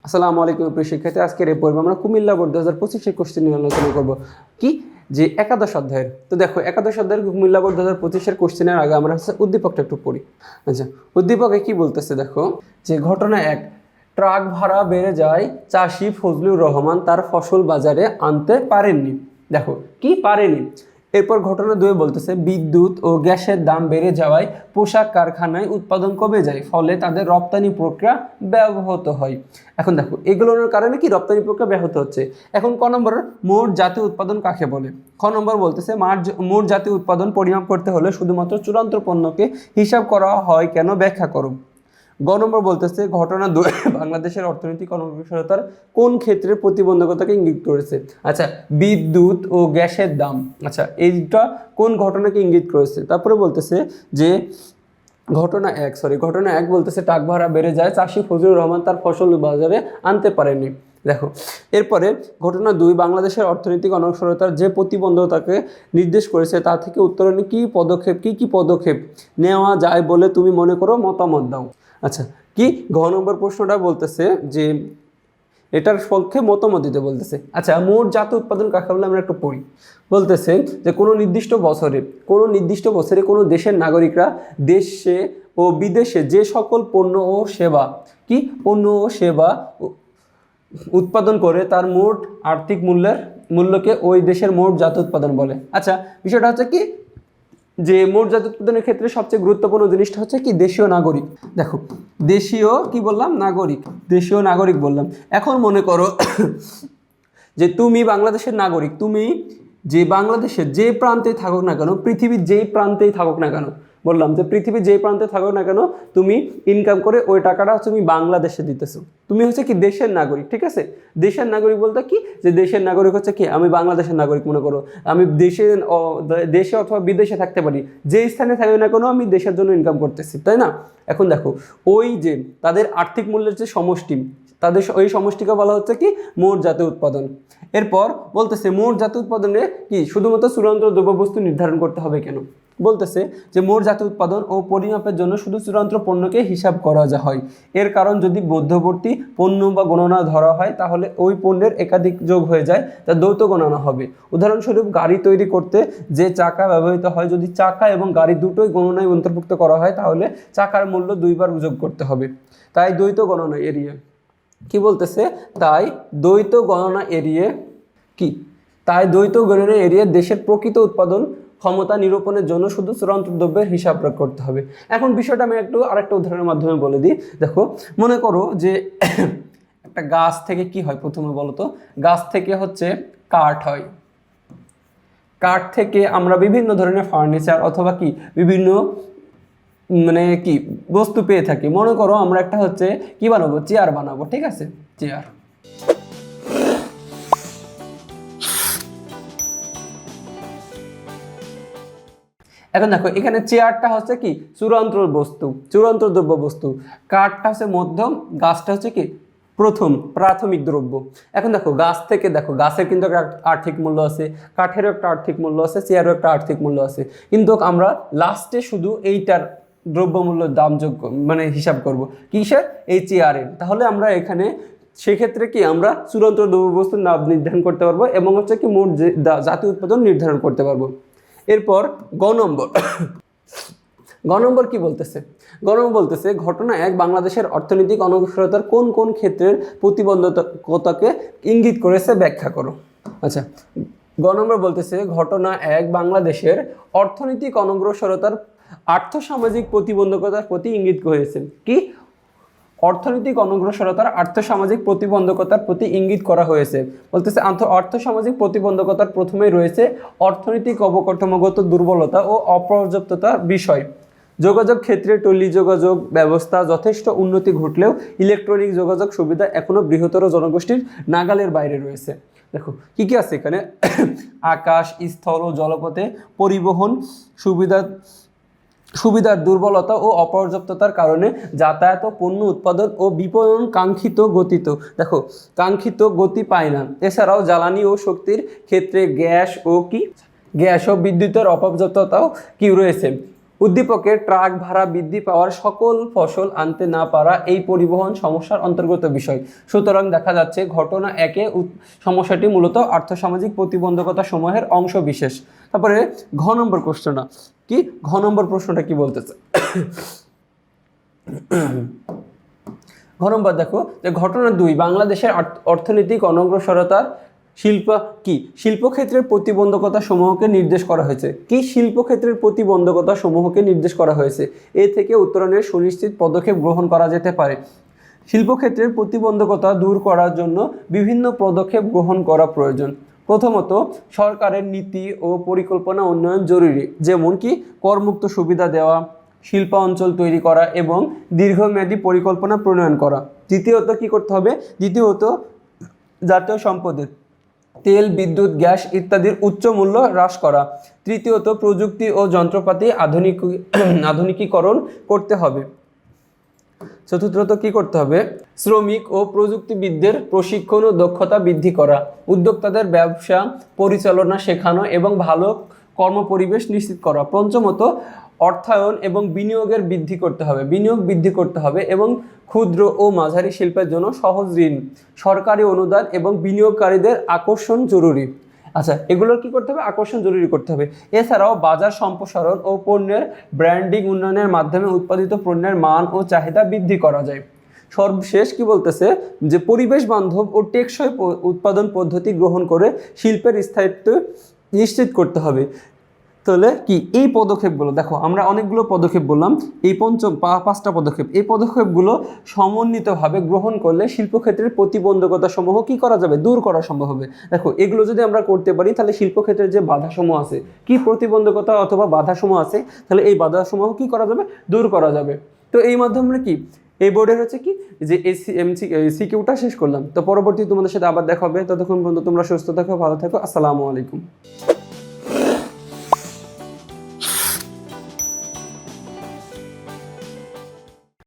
আসসালামু আলাইকুম প্রিয় শিক্ষার্থী, আজকের এই পর্বে আমরা কুমিল্লা বোর্ড 2025 কোশ্চেন নিয়ে আলোচনা করব। কি যে একাদশ অধ্যায়ের। তো দেখো, একাদশ অধ্যায়ের কুমিল্লা বোর্ড 2025 কোশ্চেনের আগে আমরা উদ্দীপকটা একটু পড়ি। আচ্ছা, উদ্দীপকে কি বলতেছে দেখো, যে ঘটনা 1, ট্রাক ভাড়া বেড়ে যায়, চাষি ফজলুর রহমান তার ফসল বাজারে আনতে পারেননি। দেখো কি পারেনি। এরপর ঘটনা 2 বলতেছে বিদ্যুৎ ও গ্যাসের দাম বেড়ে যাওয়ায় পোশাক কারখানায় উৎপাদন কমে যায়, ফলে তাদের রপ্তানি প্রক্রিয়া ব্যাহত হয়। এখন দেখো এগুলোর কারণে কি রপ্তানি প্রক্রিয়া ব্যাহত হচ্ছে। এখন ক নম্বর, মোট জাতীয় উৎপাদন কাকে বলে। খ নম্বর বলতেছে মোট জাতীয় উৎপাদন পরিমাপ করতে হলে শুধুমাত্র চূড়ান্ত পণ্যকে হিসাব করা হয় কেন, ব্যাখ্যা করো। গ নম্বর বলতেছে ঘটনা 2 বাংলাদেশের অর্থনৈতিক অনগ্রসরতার কোন ক্ষেত্রে প্রতিবন্ধকতাকে ইঙ্গিত করেছে। আচ্ছা, বিদ্যুৎ ও গ্যাসের দাম। আচ্ছা, এইটা কোন ঘটনাকে ইঙ্গিত করেছে। তারপরে বলতেছে যে ঘটনা 1 বলতেছে ট্রাক ভাড়া বেড়ে যায়, চাষি ফজলুর রহমান তার ফসল বাজারে আনতে পারেনি। দেখো এরপরে ঘটনা 2 বাংলাদেশের অর্থনৈতিক অনগ্রসরতার যে প্রতিবন্ধকতাকে নির্দেশ করেছে তা থেকে উত্তরণে কি পদক্ষেপ নেওয়া যায় বলে তুমি মনে করো, মতামত দাও। আচ্ছা, কি ঘ নম্বর প্রশ্নটা বলতেছে যে এটার পক্ষে মতামত দিতে বলতেছে। আচ্ছা, মোট জাতীয় উৎপাদন কাকে বলে আমরা একটু পড়ি। বলতেছে যে কোনো নির্দিষ্ট বছরে কোনো দেশের নাগরিকরা দেশে ও বিদেশে যে সকল পণ্য ও সেবা উৎপাদন করে তার মোট আর্থিক মূল্যকে ওই দেশের মোট জাতীয় উৎপাদন বলে। আচ্ছা, বিষয়টা হচ্ছে কি যে মোট জাতীয় উৎপাদনের ক্ষেত্রে সবচেয়ে গুরুত্বপূর্ণ জিনিসটা হচ্ছে কি দেশীয় নাগরিক। দেখো দেশীয় কি বললাম, দেশীয় নাগরিক বললাম। এখন মনে করো যে তুমি বাংলাদেশের নাগরিক, তুমি যে বাংলাদেশের যে প্রান্তে থাকুক না কেন, পৃথিবীর যেই প্রান্তেই থাকুক না কেন, বললাম যে পৃথিবীর যেই প্রান্তে থাকুক না কেন তুমি ইনকাম করে ওই টাকাটা তুমি বাংলাদেশে দিতেছো। তুমি হচ্ছে কি দেশের নাগরিক, ঠিক আছে। দেশের নাগরিক বলতে কি, যে দেশের নাগরিক হচ্ছে কি আমি বাংলাদেশের নাগরিক মনে করো, আমি দেশে অথবা বিদেশে থাকতে পারি, যে স্থানে থাকি না কেন আমি দেশের জন্য ইনকাম করতেছি, তাই না। এখন দেখো ওই যে তাদের আর্থিক মূল্যের যে সমষ্টি, তাদের ওই সমষ্টিকে বলা হচ্ছে কি মোট জাতীয় উৎপাদন। এরপর বলতেছে মোট জাতীয় উৎপাদনে কি শুধুমাত্র চূড়ান্ত দ্রব্যবস্তু নির্ধারণ করতে হবে কেন। বলতেছে যে মোট জাতীয় উৎপাদন ও পরিমাপের জন্য শুধু চূড়ান্ত পণ্যকে হিসাব করা হয়। এর কারণ যদি মধ্যবর্তী পণ্য বা গণনা ধরা হয় তাহলে ওই পণ্যের একাধিক যোগ হয়ে যায়, তা দ্বৈত গণনা হবে। উদাহরণস্বরূপ গাড়ি তৈরি করতে যে চাকা ব্যবহৃত হয়, যদি চাকা এবং গাড়ি দুটোই গণনায় অন্তর্ভুক্ত করা হয় তাহলে চাকার মূল্য 2 বার যোগ করতে হবে। তাই দ্বৈত গণনা এড়িয়ে কি বলতেছে, তাই দ্বৈত গণনা এড়িয়ে দেশের প্রকৃত উৎপাদন ক্ষমতা নিরূপণের জন্য শুধু চূড়ান্ত দ্রব্যের হিসাব করতে হবে। এখন বিষয়টা আমি আরেকটা উদাহরণের মাধ্যমে বলে দিই। দেখো মনে করো যে একটা গাছ থেকে কি হয়, প্রথমে বলো তো, গাছ থেকে হচ্ছে কাঠ হয়। কাঠ থেকে আমরা বিভিন্ন ধরনের ফার্নিচার অথবা কি বিভিন্ন কি বস্তু পেয়ে থাকি। মনে করো আমরা একটা হচ্ছে কি বানাবো, চেয়ার বানাবো, ঠিক আছে, চেয়ার। এখন দেখো এখানে চেয়ারটা হচ্ছে কি চূড়ান্ত দ্রব্য বস্তু, কাঠটা হচ্ছে মধ্যম, গাছটা হচ্ছে কি প্রাথমিক দ্রব্য। এখন দেখো গাছের কিন্তু একটা আর্থিক মূল্য আছে, কাঠেরও একটা আর্থিক মূল্য আছে, চেয়ারও একটা আর্থিক মূল্য আছে, কিন্তু আমরা লাস্টে শুধু এইটার দ্রব্যমূল্যের দাম হিসাব করব কিসের, এই চেয়ারের। তাহলে আমরা এখানে সেক্ষেত্রে কি আমরা চূড়ান্ত দ্রব্যবস্তুর নাম নির্ধারণ করতে পারবো এবং হচ্ছে কি মোট জাতীয় উৎপাদন নির্ধারণ করতে পারবো। এরপর গ নম্বর কি বলতেছে, ঘটনা 1 বাংলাদেশের অর্থনৈতিক অনগ্রসরতার কোন কোন ক্ষেত্রের প্রতিবন্ধকতাকে ইঙ্গিত করেছে, ব্যাখ্যা করো। আচ্ছা, গ নম্বর বলতেছে ঘটনা 1 বাংলাদেশের অর্থনৈতিক অনগ্রসরতার আর্থসামাজিক প্রতিবন্ধকতার প্রতি ইঙ্গিত করেছে। কি অর্থনৈতিক অনগ্রসরতার আর্থসামাজিক প্রতিবন্ধকতার প্রতি ইঙ্গিত করা হয়েছে। বলতেছে অর্থসামাজিক প্রতিবন্ধকতার প্রথমেই রয়েছে অর্থনৈতিক অবকাঠামোগত দুর্বলতা ও অপর্যাপ্ততার বিষয়। যোগাযোগ ক্ষেত্রে টেলিযোগাযোগ ব্যবস্থা যথেষ্ট উন্নতি ঘটলেও ইলেকট্রনিক যোগাযোগ সুবিধা এখনো বৃহত্তর জনগোষ্ঠীর নাগালের বাইরে রয়েছে। দেখো কি আছে এখানে, আকাশ, স্থল ও জলপথে পরিবহন সুবিধার দুর্বলতা ও অপর্যাপ্ততার কারণে যাতায়াত, পণ্য উৎপাদন ও বিপণন কাঙ্ক্ষিত গতি পায় না। এছাড়াও জ্বালানি ও শক্তির ক্ষেত্রে গ্যাস ও বিদ্যুতের অপর্যাপ্ততাও কি রয়েছে। উদ্দীপকের ট্রাক ভাড়া বৃদ্ধি পাওয়ার সকল ফসল আনতে না পারা এই পরিবহন সমস্যার অন্তর্গত বিষয়। সুতরাং দেখা যাচ্ছে ঘটনা একে সমস্যাটি মূলত আর্থসামাজিক প্রতিবন্ধকতা সমূহের অংশ বিশেষ। তারপরে ঘ নম্বর প্রশ্নটা কি, ঘ নম্বর প্রশ্নটা কি বলতেছে ঘ নম্বর দেখো যে ঘটনা 2 বাংলাদেশের অর্থনৈতিক অনগ্রসরতার শিল্পক্ষেত্রের প্রতিবন্ধকতা সমূহকে নির্দেশ করা হয়েছে। কি শিল্পক্ষেত্রের প্রতিবন্ধকতা সমূহকে নির্দেশ করা হয়েছে, এ থেকে উত্তরণের সুনিশ্চিত পদক্ষেপ গ্রহণ করা যেতে পারে। শিল্পক্ষেত্রের প্রতিবন্ধকতা দূর করার জন্য বিভিন্ন পদক্ষেপ গ্রহণ করা প্রয়োজন। প্রথমত, সরকারের নীতি ও পরিকল্পনা উন্নয়ন জরুরি, যেমন কি করমুক্ত সুবিধা দেওয়া, শিল্পাঞ্চল তৈরি করা এবং দীর্ঘমেয়াদী পরিকল্পনা প্রণয়ন করা। দ্বিতীয়ত কি করতে হবে, দ্বিতীয়ত জাতীয় সম্পদের তেল, বিদ্যুৎ, গ্যাস ইত্যাদির উচ্চ মূল্য হ্রাস করা। তৃতীয়ত, প্রযুক্তি ও যন্ত্রপাতি আধুনিকীকরণ করতে হবে। চতুর্থত কি করতে হবে, শ্রমিক ও প্রযুক্তিবিদদের প্রশিক্ষণ ও দক্ষতা বৃদ্ধি করা, উদ্যোক্তাদের ব্যবসা পরিচালনা শেখানো এবং ভালো কর্মপরিবেশ নিশ্চিত করা। পঞ্চমত, অর্থায়ন এবং বিনিয়োগ বৃদ্ধি করতে হবে এবং ক্ষুদ্র ও মাঝারি শিল্পের জন্য সহজ ঋণ, সরকারি অনুদান এবং বিনিয়োগকারীদের আকর্ষণ জরুরি। আচ্ছা, এগুলোর কি করতে হবে, আকর্ষণ জরুরি করতে হবে। এছাড়াও বাজার সম্প্রসারণ ও পণ্যের ব্র্যান্ডিং উন্নয়নের মাধ্যমে উৎপাদিত পণ্যের মান ও চাহিদা বৃদ্ধি করা যায়। সর্বশেষ কি বলতেছে যে পরিবেশ বান্ধব ও টেকসই উৎপাদন পদ্ধতি গ্রহণ করে শিল্পের স্থায়িত্ব নিশ্চিত করতে হবে। তাহলে কি এই পদক্ষেপগুলো দেখো, আমরা অনেকগুলো পদক্ষেপ বললাম, এই পাঁচটা পদক্ষেপ, এই পদক্ষেপগুলো সমন্বিতভাবে গ্রহণ করলে শিল্পক্ষেত্রের প্রতিবন্ধকতা সমূহ কি করা যাবে, দূর করা সম্ভব হবে। দেখো এগুলো যদি আমরা করতে পারি তাহলে শিল্পক্ষেত্রের যে বাধাসমূহ আছে, কি প্রতিবন্ধকতা অথবা বাধাসমূহ আছে, তাহলে এই বাধাসমূহ কি করা যাবে, দূর করা যাবে। তো এই মাধ্যমে কি এই বোর্ডের হচ্ছে কি যে সিকিউটা শেষ করলাম। তো পরবর্তী তোমাদের সাথে আবার দেখা হবে, ততক্ষণ পর্যন্ত তোমরা সুস্থ থাকো, ভালো থাকো, আসসালামু আলাইকুম।